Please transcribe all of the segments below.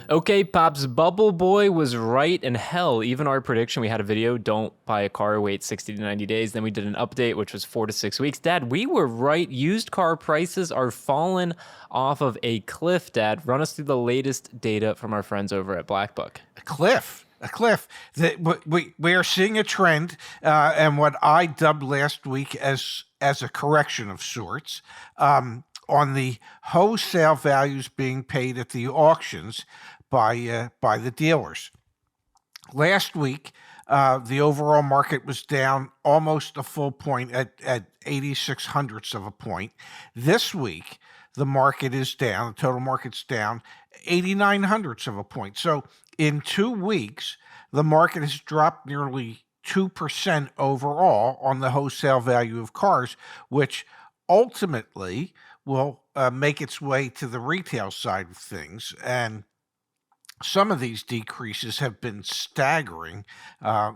Okay, Pops, Bubble Boy was right, and hell, even our prediction, we had a video, don't buy a car, wait 60 to 90 days. Then we did an update, which was 4 to 6 weeks. Dad, we were right. Used car prices are falling off of a cliff, Dad. Run us through the latest data from our friends over at Black Book. A cliff. We are seeing a trend, and what I dubbed last week as a correction of sorts, on the wholesale values being paid at the auctions by the dealers. Last week, the overall market was down almost a full point at 86 hundredths of a point. This week, the market is down. The total market's down 89 hundredths of a point. So in 2 weeks, the market has dropped nearly 2% overall on the wholesale value of cars, which ultimately will make its way to the retail side of things. And some of these decreases have been staggering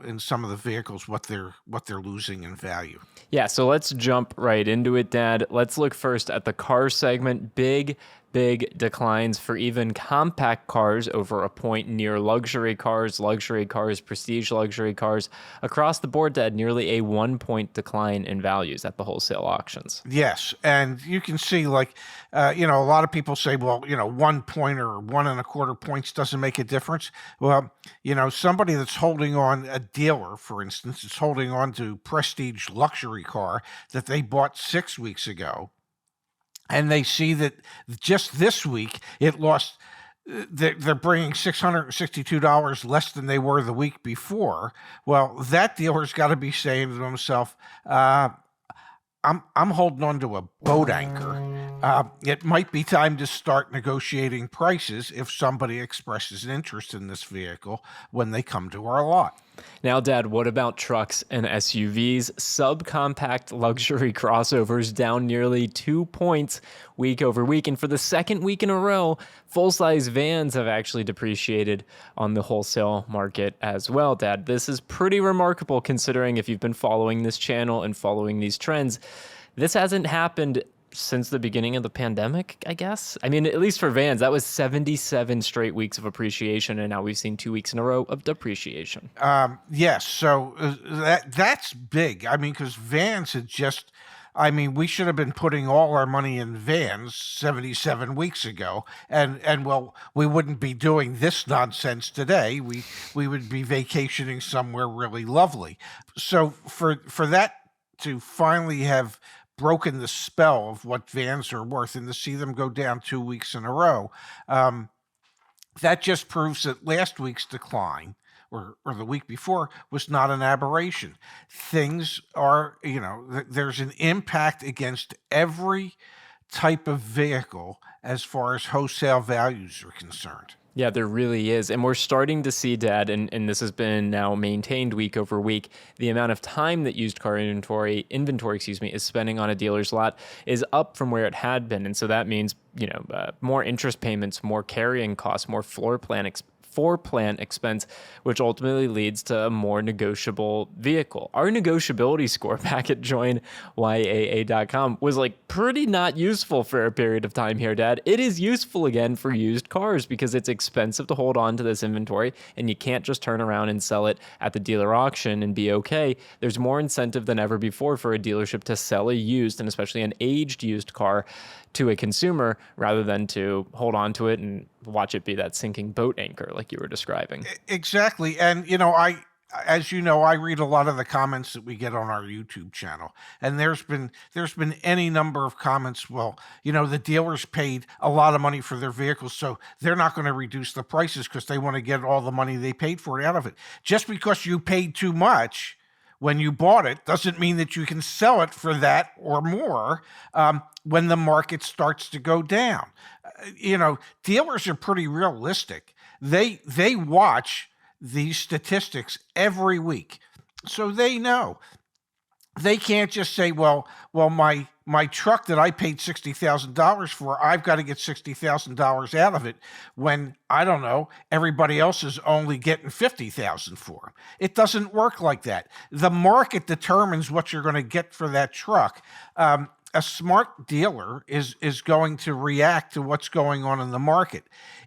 in some of the vehicles, what they're losing in value. Yeah, so let's jump right into it, Dad. Let's look first at the car segment. Big declines for even compact cars over a point near luxury cars, prestige luxury cars. Across the board, Dad, nearly a 1 point decline in values at the wholesale auctions. Yes, and you can see, like, a lot of people say, well, 1 point or 1.25 points doesn't make a difference. Well, somebody that's holding on, a dealer, for instance, is holding on to prestige luxury car that they bought 6 weeks ago, and they see that just this week it lost. They're bringing $662 less than they were the week before. Well, that dealer's got to be saying to himself, I'm holding on to a boat anchor. It might be time to start negotiating prices if somebody expresses an interest in this vehicle when they come to our lot. Now, Dad, what about trucks and SUVs? Subcompact luxury crossovers down nearly 2 points week over week. And for the second week in a row, full-size vans have actually depreciated on the wholesale market as well, Dad. This is pretty remarkable considering if you've been following this channel and following these trends. This hasn't happened since the beginning of the pandemic, I guess. I mean, at least for vans, that was 77 straight weeks of appreciation, and now we've seen 2 weeks in a row of depreciation. Yes, so that's big. I mean, because vans had just, we should have been putting all our money in vans 77 weeks ago, and well, we wouldn't be doing this nonsense today. We would be vacationing somewhere really lovely. So for that to finally have broken the spell of what vans are worth and to see them go down 2 weeks in a row, that just proves that last week's decline or the week before was not an aberration. Things are, there's an impact against every type of vehicle as far as wholesale values are concerned. Yeah, there really is. And we're starting to see, Dad, and this has been now maintained week over week, the amount of time that used car inventory, is spending on a dealer's lot is up from where it had been. And so that means, more interest payments, more carrying costs, more floor plan expense, which ultimately leads to a more negotiable vehicle. Our negotiability score back at joinYAA.com was pretty not useful for a period of time here, Dad. It is useful again for used cars because it's expensive to hold on to this inventory and you can't just turn around and sell it at the dealer auction and be okay. There's more incentive than ever before for a dealership to sell a used, and especially an aged used car, to a consumer rather than to hold on to it and watch it be that sinking boat anchor like you were describing. Exactly. And, as you know, I read a lot of the comments that we get on our YouTube channel, and there's been any number of comments. Well, the dealers paid a lot of money for their vehicles, so they're not going to reduce the prices because they want to get all the money they paid for it out of it. Just because you paid too much when you bought it doesn't mean that you can sell it for that or more when the market starts to go down. Dealers are pretty realistic. They watch these statistics every week, so they know. They can't just say, well, my truck that I paid $60,000 for, I've got to get $60,000 out of it when, I don't know, everybody else is only getting $50,000 for them. It doesn't work like that. The market determines what you're going to get for that truck. a smart dealer is going to react to what's going on in the market.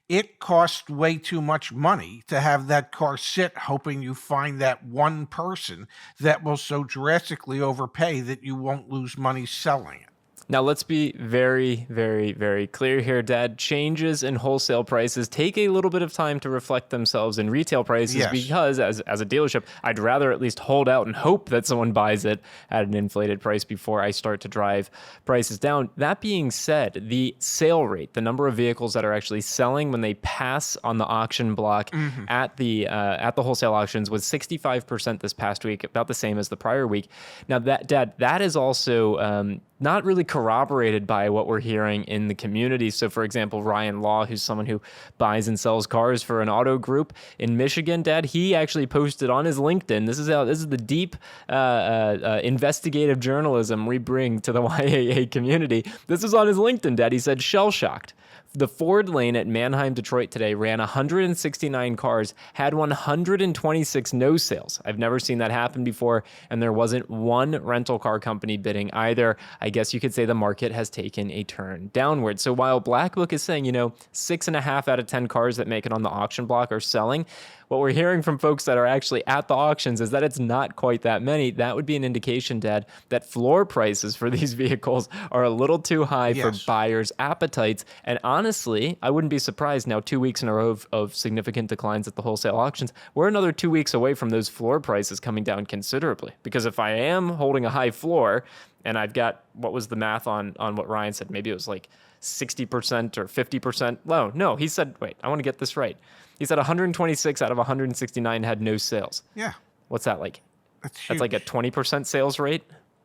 It costs way too much money to have that car sit hoping you find that one person that will so drastically overpay that you won't lose money selling it. Now, let's be very, very, very clear here, Dad. Changes in wholesale prices take a little bit of time to reflect themselves in retail prices Yes. because, as a dealership, I'd rather at least hold out and hope that someone buys it at an inflated price before I start to drive prices down. That being said, the sale rate, the number of vehicles that are actually selling when they pass on the auction block at the wholesale auctions was 65% this past week, about the same as the prior week. Now, Dad, that is also not really corroborated by what we're hearing in the community. So, for example, Ryan Law, who's someone who buys and sells cars for an auto group in Michigan, Dad, he actually posted on his LinkedIn. This is the deep investigative journalism we bring to the YAA community. This is on his LinkedIn, Dad. He said, shell shocked. The Ford lane at Manheim, Detroit today ran 169 cars, had 126 no sales. I've never seen that happen before, and there wasn't one rental car company bidding either. I guess you could say the market has taken a turn downward. So while Black Book is saying, 6.5 out of 10 cars that make it on the auction block are selling, what we're hearing from folks that are actually at the auctions is that it's not quite that many. That would be an indication, Dad, that floor prices for these vehicles are a little too high for buyers' appetites. And honestly, I wouldn't be surprised now 2 weeks in a row of significant declines at the wholesale auctions. We're another 2 weeks away from those floor prices coming down considerably. Because if I am holding a high floor and I've got, what was the math on what Ryan said? Maybe it was like 60% or 50%. No, he said, wait, I want to get this right. He said 126 out of 169 had no sales. Yeah. What's that like? That's like a 20% sales rate?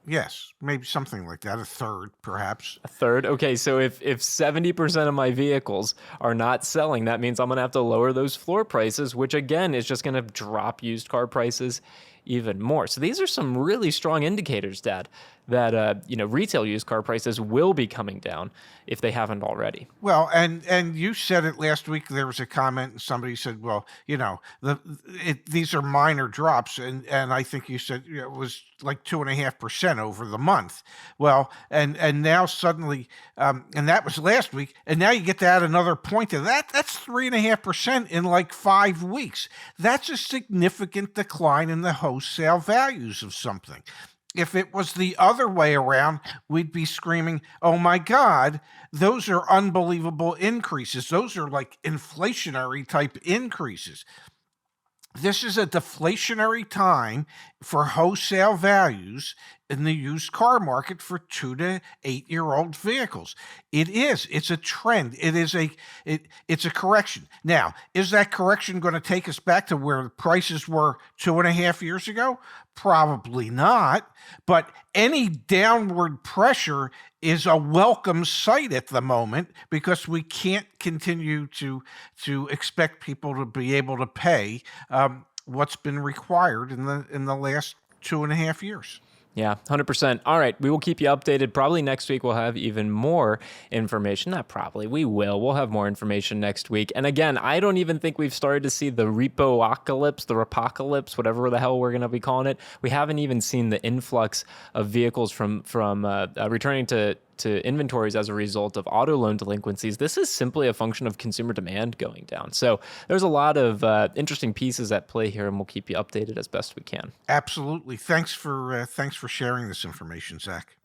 Yes, maybe something like that, a third perhaps. A third? Okay, so if 70% of my vehicles are not selling, that means I'm going to have to lower those floor prices, which again is just going to drop used car prices even more. So these are some really strong indicators, Dad, that retail used car prices will be coming down if they haven't already. Well, and you said it last week. There was a comment, and somebody said, "Well, these are minor drops," and I think you said it was like 2.5% over the month. Well, and now suddenly, and that was last week, and now you get to add another point to that. That's 3.5% in like 5 weeks. That's a significant decline in the wholesale values of something. If it was the other way around, we'd be screaming, oh my God, those are unbelievable increases. Those are like inflationary type increases. This is a deflationary time for wholesale values in the used car market for 2 to 8 year old vehicles. It is. It's a trend. It's a correction. Now, is that correction going to take us back to where the prices were 2.5 years ago? Probably not. But any downward pressure is a welcome sight at the moment because we can't continue to expect people to be able to pay what's been required in the last 2.5 years. Yeah, 100%. All right, we will keep you updated. Probably next week we'll have even more information. Not probably, we will. We'll have more information next week. And again, I don't even think we've started to see the repo-apocalypse, the repocalypse, whatever the hell we're going to be calling it. We haven't even seen the influx of vehicles from returning to inventories as a result of auto loan delinquencies. This is simply a function of consumer demand going down. So there's a lot of interesting pieces at play here, and we'll keep you updated as best we can. Absolutely. Thanks for sharing this information, Zach.